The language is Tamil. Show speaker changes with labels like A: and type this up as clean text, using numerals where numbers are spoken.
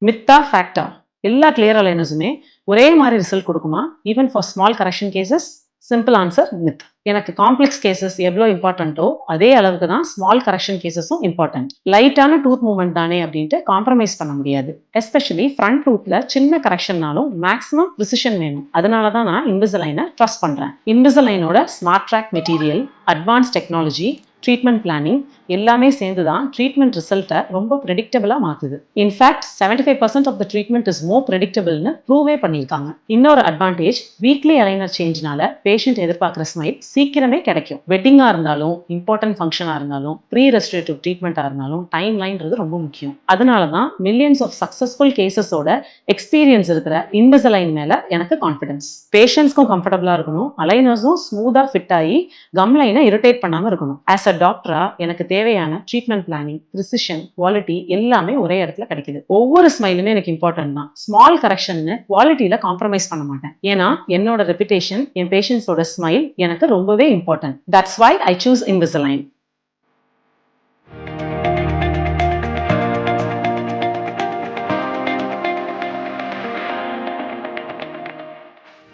A: மித்தா ஃபேக்டா எல்லா கிளியர் அலைனர்ஸுமே ஒரே மாதிரி ரிசல்ட் கொடுக்குமா? Even for small correction cases? Simple answer myth. எனக்கு காம்ப்ளெக்ஸ் கேசஸ் எவ்வளோ இம்பார்ட்டன்ட்டோ அதே அளவுக்கு தான் ஸ்மால் கரெக்ஷன் கேசஸும் இம்பார்ட்டன்ட். லைட்டான டூத் மூவ்மெண்ட் தானே அப்படின்ட்டு காம்ப்ரமைஸ் பண்ண முடியாது. எஸ்பெஷலி ஃப்ரண்ட் டூத்ல சின்ன கரெக்ஷன்னாலும் மேக்ஸிமம் ப்ரிசிஷன் வேணும். அதனால தான் நான் இன்விசலைனை ட்ரஸ்ட் பண்றேன். இன்விசலைனோட smart track material, advance technology, treatment planning எல்லாமே சேர்ந்து தான் ட்ரீட்மெண்ட் ரிசல்ட்டை ரொம்ப ப்ரெடிக்டபிளா மாத்துது. In fact 75% of the treatment is more ப்ரெடிக்டபிள்னு ப்ரூவே பண்ணியிருக்காங்க. இன்னொரு அட்வான்டேஜ், வீக்லி அலைனர் சேஞ்ச்னால பேஷண்ட் எதிர்பார்க்குற ஸ்மைல் சீக்கிரமே கிடைக்கும். வெட்டிங்கா இருந்தாலும், இம்பார்ட்டன்ட் ஃபங்க்ஷனா இருந்தாலும், ப்ரீ ரெஸ்ட்ரேட்டிவ் ட்ரீட்மெண்ட்டாக இருந்தாலும் டைம் லைன்றது ரொம்ப முக்கியம். அதனால தான் மில்லியன்ஸ் ஆஃப் சக்ஸஸ்ஃபுல் கேசஸோட எக்ஸ்பீரியன்ஸ் இருக்கிற இன்விசலைன் மேல எனக்கு கான்ஃபிடன்ஸ். பேஷண்ட்ஸ்க்கும் கம்ஃபர்டபுளா இருக்கணும், அலைனர்ஸும் ஸ்மூதா ஃபிட் ஆகி கம் லைனை இரிட்டேட் பண்ணாம இருக்கணும். ஆஸ் அ டாக்டரா எனக்கு தேவையான ட்ரீட்மெண்ட் பிளானிங், ப்ரிசிஷன், குவாலிட்டி எல்லாமே ஒரே இடத்துல கிடைக்குது. ஒவ்வொரு ஸ்மைலுமே எனக்கு இம்பார்ட்டன்ட் தான். ஸ்மால் கரெக்ஷன்னு குவாலிட்டியில காம்ப்ரமைஸ் பண்ண மாட்டேன். ஏன்னா என்னோட ரெப்புடேஷன், என் பேஷண்ட்ஸோட ஸ்மைல் எனக்கு ரொம்பவே important. That's why I choose Invisalign.